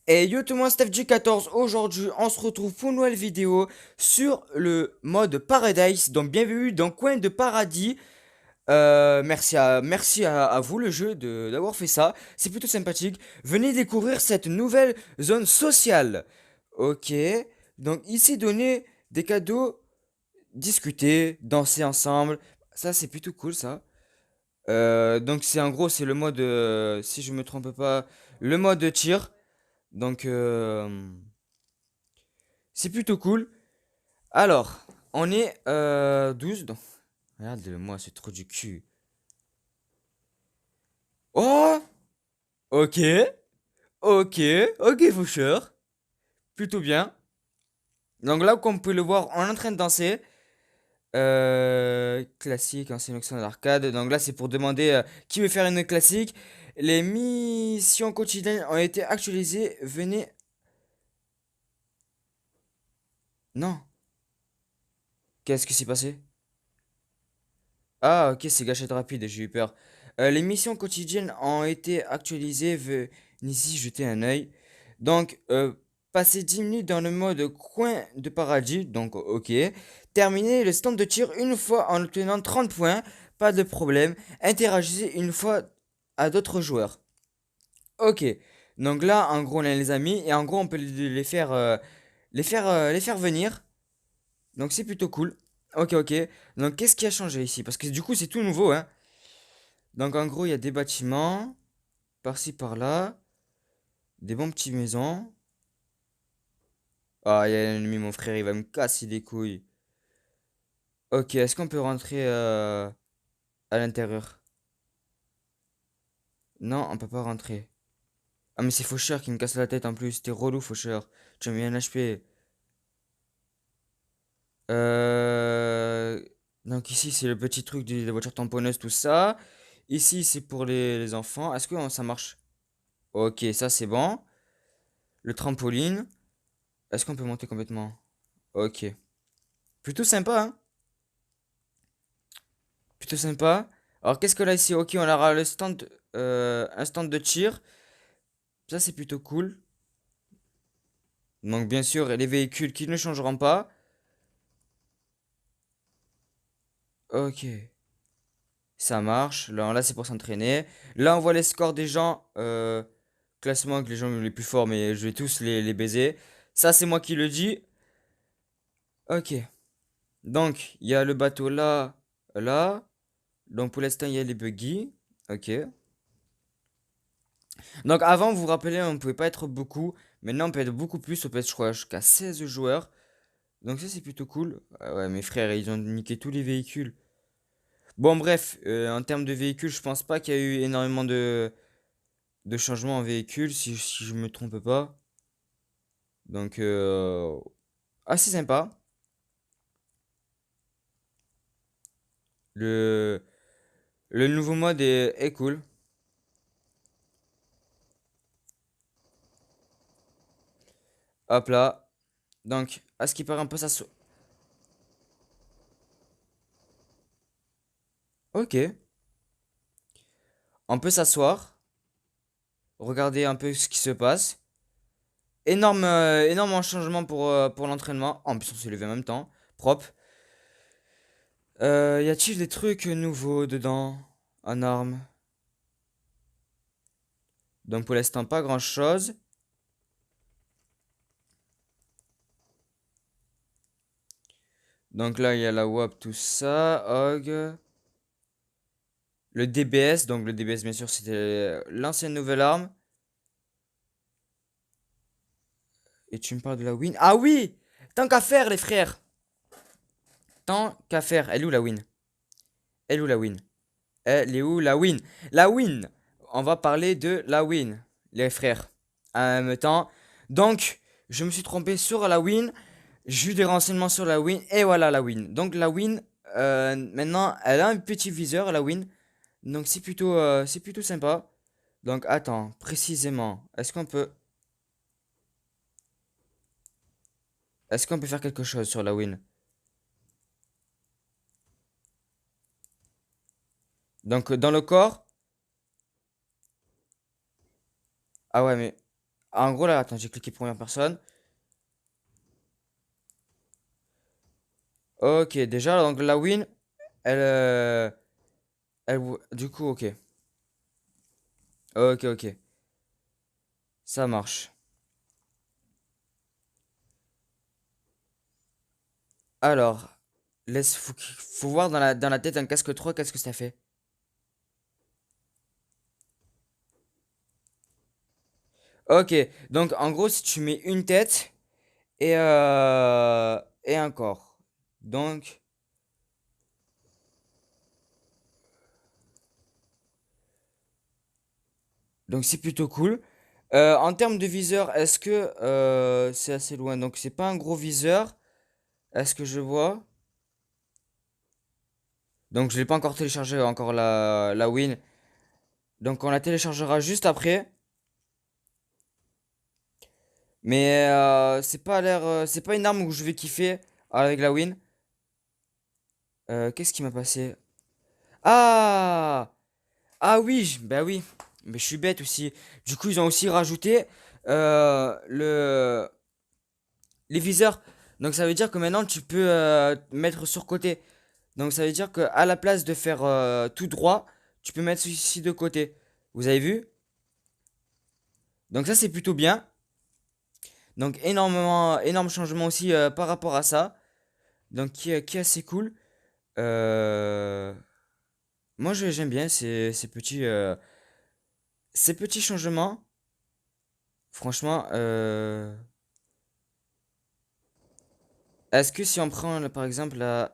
Et yo tout le monde, StephG14, aujourd'hui on se retrouve pour une nouvelle vidéo sur le mode Paradise, donc bienvenue dans Coin de Paradis. Merci à vous le jeu d'avoir fait ça, c'est plutôt sympathique. Venez découvrir cette nouvelle zone sociale. Ok, donc ici donner des cadeaux, discuter, danser ensemble, ça c'est plutôt cool ça. Donc c'est en gros c'est le mode, si je me trompe pas, le mode tir. Donc c'est plutôt cool. Alors, on est 12. Donc... Regarde-moi, c'est trop du cul. Oh! Ok. Ok. Ok, faucheur. Plutôt bien. Donc là, comme vous pouvez le voir, on est en train de danser. Classique, ancienne option d'arcade. Donc là, c'est pour demander qui veut faire une classique. Les missions quotidiennes ont été actualisées. Venez. Non. Qu'est-ce qui s'est passé? Ah, ok, c'est gâchette rapide, j'ai eu peur. Les missions quotidiennes ont été actualisées. Venez ici jeter un œil. Donc, passez 10 minutes dans le mode coin de paradis. Donc, ok. Terminez le stand de tir une fois en obtenant 30 points. Pas de problème. Interagissez une fois à d'autres joueurs. Ok. Donc là, en gros, on a les amis. Et en gros, on peut les faire venir. Donc, c'est plutôt cool. Ok, ok. Donc, qu'est-ce qui a changé ici? Parce que du coup, c'est tout nouveau, hein. Donc en gros, il y a des bâtiments, par-ci, par-là, des bons petits maisons. Ah, il y a un ennemi, mon frère, il va me casser les couilles. Ok, est-ce qu'on peut rentrer à l'intérieur? Non, on peut pas rentrer. Ah, mais c'est Faucheur qui me casse la tête en plus. T'es relou, Faucheur. Tu as mis un HP. Euh... Donc ici, c'est le petit truc des voitures tamponneuses, tout ça. Ici, c'est pour les enfants. Est-ce que ça marche? Ok, ça c'est bon. Le trampoline. Est-ce qu'on peut monter complètement? Ok. Plutôt sympa, hein? Plutôt sympa. Alors, qu'est-ce que là ici? Ok, on aura le stand, un stand de tir. Ça, c'est plutôt cool. Donc, bien sûr, les véhicules qui ne changeront pas. Ok, ça marche. Là, c'est pour s'entraîner. Là, on voit les scores des gens. Classement avec les gens les plus forts, mais je vais tous les baiser. Ça, c'est moi qui le dis. Ok. Donc, il y a le bateau là, là. Donc, pour l'instant, il y a les buggy. Ok. Donc avant, vous vous rappelez, on ne pouvait pas être beaucoup. Maintenant, on peut être beaucoup plus. On peut être, je crois, jusqu'à 16 joueurs. Donc ça, c'est plutôt cool. Ah ouais, mes frères, ils ont niqué tous les véhicules. Bon, bref, en termes de véhicules, je pense pas qu'il y a eu énormément de changements en véhicule, si je me trompe pas. Donc, assez sympa. Le, le nouveau mode est cool. Hop là. Donc, à ce qui paraît un peu ça. Ok. On peut s'asseoir. Regarder un peu ce qui se passe. Énorme changement pour l'entraînement. En plus, on s'est levé en même temps. Propre. Y a-t-il des trucs nouveaux dedans? En armes? Donc pour l'instant, pas grand-chose. Donc là, il y a la WAP, tout ça. Hog. Le DBS. Donc le DBS, bien sûr, c'était l'ancienne nouvelle arme. Et tu me parles de la win? Ah oui! Tant qu'à faire, les frères! Tant qu'à faire. Elle est où la win? Elle est où la win? Elle est où la win? La win! On va parler de la win, les frères. En même temps. Donc, je me suis trompé sur la win. J'ai eu des renseignements sur la win. Et voilà la win. Donc, la win, maintenant, elle a un petit viseur, la win. Donc, c'est plutôt sympa. Donc, attends, précisément. Est-ce qu'on peut faire quelque chose sur la win? Donc, dans le corps. Ah ouais, mais. En gros, là, attends, j'ai cliqué première personne. Ok, déjà, donc la win, elle, du coup, ok. Ok, ok. Ça marche. Alors, faut voir dans la tête un casque 3 qu'est-ce que ça fait. Ok, donc en gros, si tu mets une tête et un corps. Donc, donc c'est plutôt cool. En termes de viseur, est-ce que c'est assez loin? Donc c'est pas un gros viseur. Est-ce que je vois? Donc je l'ai pas encore téléchargé encore la Win. Donc on la téléchargera juste après. Mais c'est pas une arme où je vais kiffer avec la Win. Qu'est-ce qui m'a passé? Ah! Ah oui, bah oui. Mais je suis bête aussi. Du coup, ils ont aussi rajouté les viseurs. Donc ça veut dire que maintenant tu peux mettre sur côté. Donc ça veut dire que à la place de faire tout droit, tu peux mettre ceci de côté. Vous avez vu? Donc ça c'est plutôt bien. Donc énorme changement aussi par rapport à ça. Donc qui est assez cool. Euh, Moi j'aime bien ces petits changements. Franchement, est-ce que si on prend par exemple la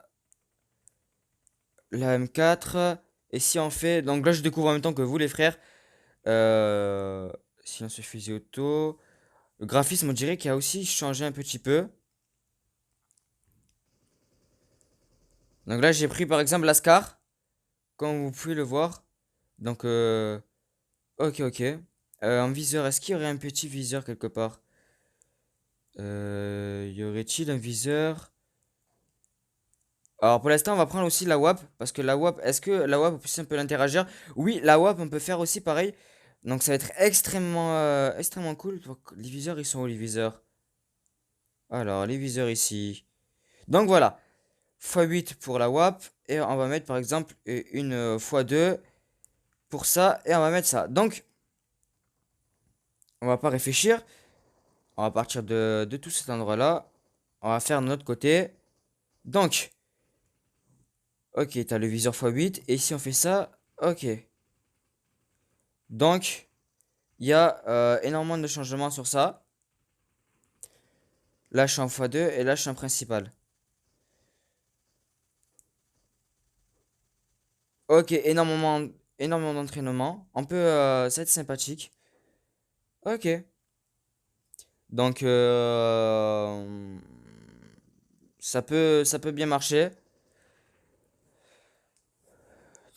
M4 et si on fait... Donc là je découvre en même temps que vous les frères. Euh, Si on se fusil auto... Le graphisme on dirait qu'il a aussi changé un petit peu. Donc là j'ai pris par exemple la Scar. Comme vous pouvez le voir. Donc ok ok. En viseur, est-ce qu'il y aurait un petit viseur quelque part? Y aurait-il un viseur? Alors pour l'instant, on va prendre aussi la WAP. Parce que la WAP, est-ce que la WAP on peut l'interagir? Oui, la WAP, on peut faire aussi pareil. Donc ça va être extrêmement cool. Donc, les viseurs, ils sont où les viseurs? Alors, les viseurs ici. Donc voilà. x8 pour la WAP. Et on va mettre par exemple une x2 pour ça. Et on va mettre ça. Donc, on va pas réfléchir. On va partir de tout cet endroit-là. On va faire de notre côté. Donc, ok, t'as le viseur x8. Et si on fait ça, ok. Donc, il y a énormément de changements sur ça. Là, je suis en x2 et là, je suis en principal. Ok, énormément d'entraînement. On peut, ça va être sympathique. Ok. Donc, ça peut bien marcher.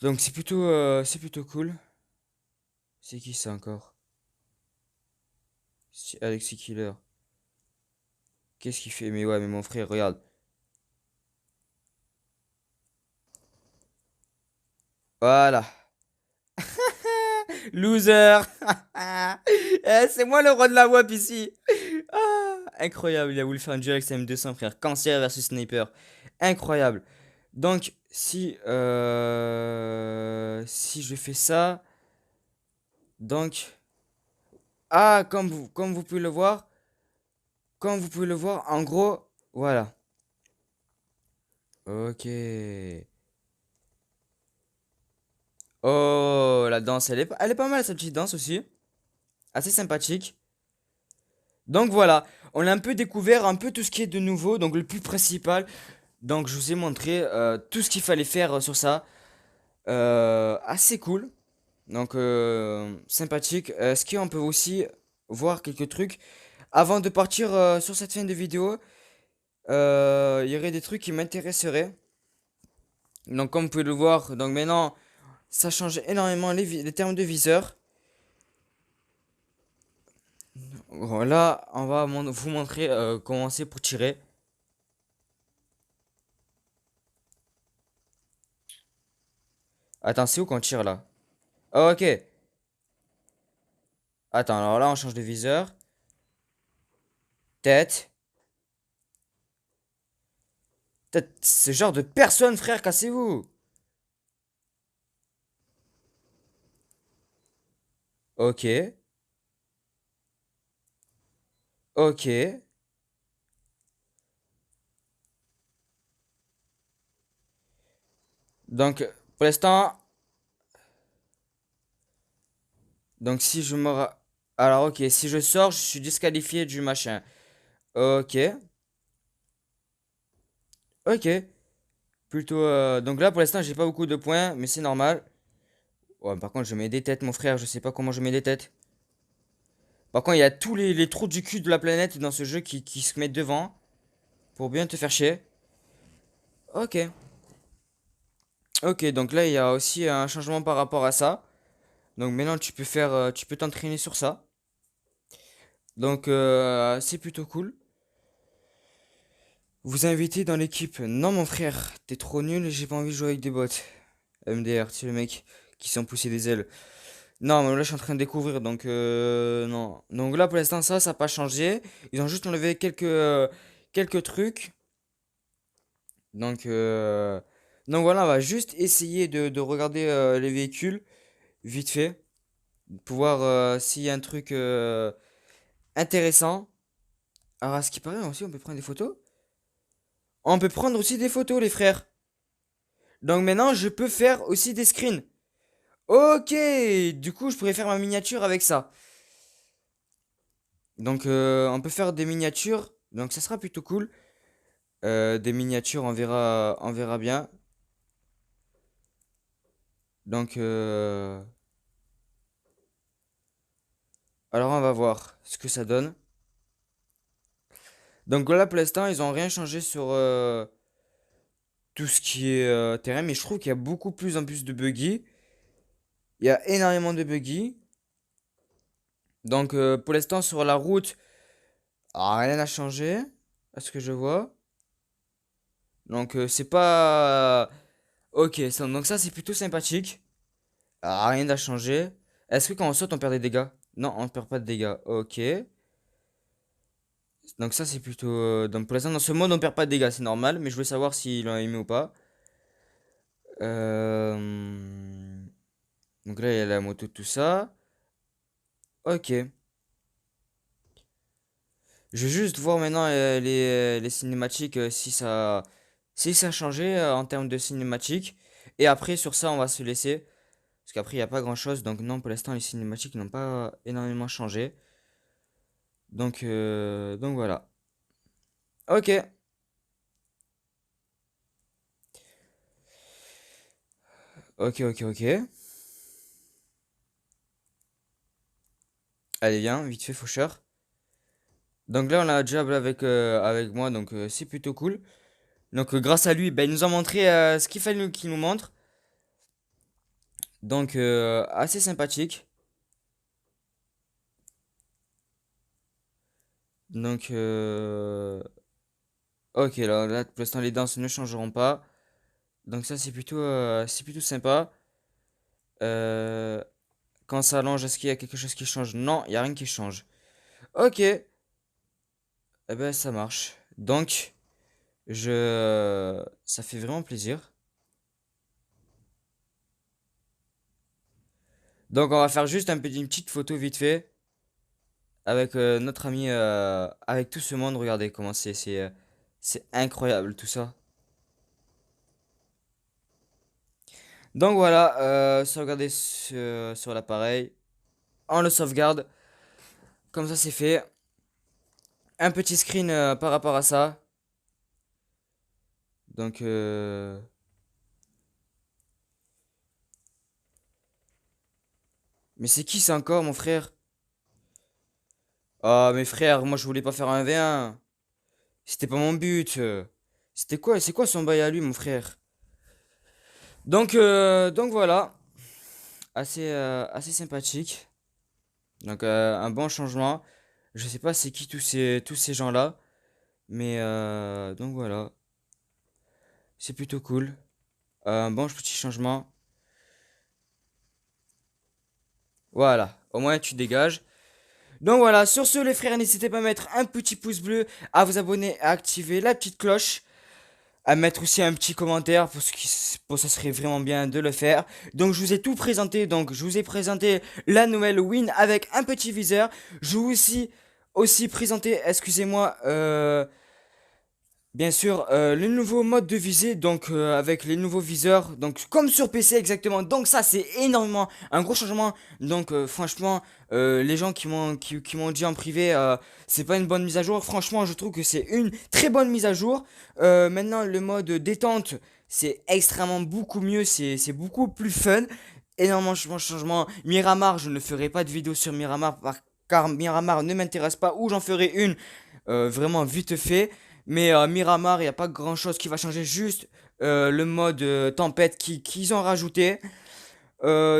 Donc, c'est plutôt cool. C'est qui ça encore? Alexis Killer. Qu'est-ce qu'il fait? Mais ouais, mais mon frère, regarde. Voilà. Loser. C'est moi le roi de la WAP ici. Ah, incroyable, il a voulu faire un duel avec sa M200, frère. Cancer versus Sniper. Incroyable. Donc, si je fais ça, donc, ah, comme vous pouvez le voir, en gros, voilà. Ok. Oh, la danse, elle est pas mal, cette petite danse aussi. Assez sympathique. Donc voilà, on a un peu découvert un peu tout ce qui est de nouveau, donc le plus principal. Donc je vous ai montré tout ce qu'il fallait faire sur ça. Assez cool. Donc sympathique. Est-ce qu'on peut aussi voir quelques trucs avant de partir sur cette fin de vidéo? Il y aurait des trucs qui m'intéresseraient. Donc comme vous pouvez le voir, donc maintenant ça change énormément les termes de viseur. Voilà, on va vous montrer comment c'est pour tirer. Attends, c'est où qu'on tire là? Ah, ok. Attends, alors là on change de viseur. Tête. Ce genre de personne, frère, cassez-vous. Ok. Ok. Donc, pour l'instant, donc si je me... Alors, ok, si je sors, je suis disqualifié du machin. Ok. Ok. Plutôt... Donc là, pour l'instant, j'ai pas beaucoup de points, mais c'est normal. Ouais, par contre, je mets des têtes, mon frère. Je sais pas comment je mets des têtes. Par contre, il y a tous les trous du cul de la planète dans ce jeu qui se mettent devant pour bien te faire chier. Ok. Ok, donc là, il y a aussi un changement par rapport à ça. Donc maintenant, tu peux t'entraîner sur ça. Donc, c'est plutôt cool. Vous invitez dans l'équipe. Non, mon frère, t'es trop nul et j'ai pas envie de jouer avec des bots. MDR, c'est le mec qui s'en poussé des ailes. Non, mais là, je suis en train de découvrir, donc non. Donc là, pour l'instant, ça n'a pas changé. Ils ont juste enlevé quelques trucs. Donc, donc voilà, on va juste essayer de regarder les véhicules, vite fait. Pour voir s'il y a un truc intéressant. Alors, à ce qui paraît aussi, on peut prendre des photos. On peut prendre aussi des photos, les frères. Donc maintenant, je peux faire aussi des screens. Ok, du coup, je pourrais faire ma miniature avec ça. Donc, on peut faire des miniatures. Donc, ça sera plutôt cool. Des miniatures, on verra bien. Donc, alors, on va voir ce que ça donne. Donc là, pour l'instant, ils ont rien changé sur tout ce qui est terrain. Mais je trouve qu'il y a beaucoup plus en plus de buggy. Il y a énormément de buggy. Donc, pour l'instant, sur la route, rien n'a changé. À ce que je vois. Donc, c'est pas... Ok, donc ça, c'est plutôt sympathique. Rien n'a changé. Est-ce que quand on saute, on perd des dégâts? Non, on ne perd pas de dégâts. Ok. Donc ça, c'est plutôt... Donc pour l'instant, dans ce mode, on perd pas de dégâts. C'est normal. Mais je voulais savoir s'il en a aimé ou pas. Euh, Donc là, il y a la moto, tout ça. Ok. Je vais juste voir maintenant les cinématiques, si ça a changé en termes de cinématiques. Et après, sur ça, on va se laisser. Parce qu'après, il n'y a pas grand-chose. Donc non, pour l'instant, les cinématiques n'ont pas énormément changé. Donc voilà. Ok. Ok, ok, ok. Allez, viens, vite fait, faucheur. Donc là, on a Diable avec moi, donc c'est plutôt cool. Donc grâce à lui, ben, il nous a montré ce qu'il fallait qu'il nous montre. Donc assez sympathique. Donc ok, là pour l'instant les danses ne changeront pas. Donc ça c'est plutôt sympa. Euh, Quand ça allonge, est-ce qu'il y a quelque chose qui change? Non, il n'y a rien qui change. Ok, eh ben ça marche. Donc ça fait vraiment plaisir. Donc on va faire juste une petite photo vite fait avec notre ami, avec tout ce monde. Regardez comment c'est incroyable tout ça. Donc voilà, sauvegarder sur l'appareil. On le sauvegarde. Comme ça c'est fait. Un petit screen par rapport à ça. Donc mais c'est qui ça encore mon frère? Ah mes frères, moi je voulais pas faire un V1. C'était pas mon but. C'était quoi? C'est quoi son bail à lui mon frère? Donc voilà. Assez sympathique. Donc un bon changement. Je sais pas c'est qui tous ces gens-là. Mais donc voilà. C'est plutôt cool. Un bon petit changement. Voilà. Au moins tu dégages. Donc voilà, sur ce les frères, n'hésitez pas à mettre un petit pouce bleu, à vous abonner, à activer la petite cloche, à mettre aussi un petit commentaire pour ça serait vraiment bien de le faire. Donc je vous ai tout présenté, donc je vous ai présenté la nouvelle win avec un petit viseur. Je vous ai aussi présenté, excusez-moi, bien sûr, le nouveau mode de visée, donc avec les nouveaux viseurs, donc comme sur PC exactement. Donc ça c'est énormément un gros changement. Donc franchement, les gens qui m'ont dit en privé, c'est pas une bonne mise à jour. Franchement, je trouve que c'est une très bonne mise à jour. Maintenant, le mode détente, c'est extrêmement beaucoup mieux, c'est beaucoup plus fun. Énormément de changement. Miramar, je ne ferai pas de vidéo sur Miramar car Miramar ne m'intéresse pas, ou j'en ferai une vraiment vite fait. Mais Miramar, il n'y a pas grand chose qui va changer, juste le mode tempête qu'ils ont rajouté.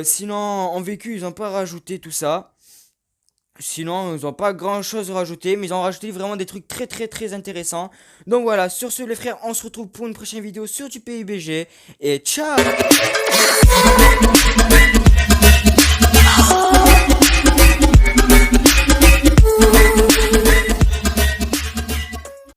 Sinon, en vécu, ils n'ont pas rajouté tout ça. Sinon, ils n'ont pas grand chose à rajouter, mais ils ont rajouté vraiment des trucs très très très intéressants. Donc voilà, sur ce les frères, on se retrouve pour une prochaine vidéo sur du PUBG. Et ciao!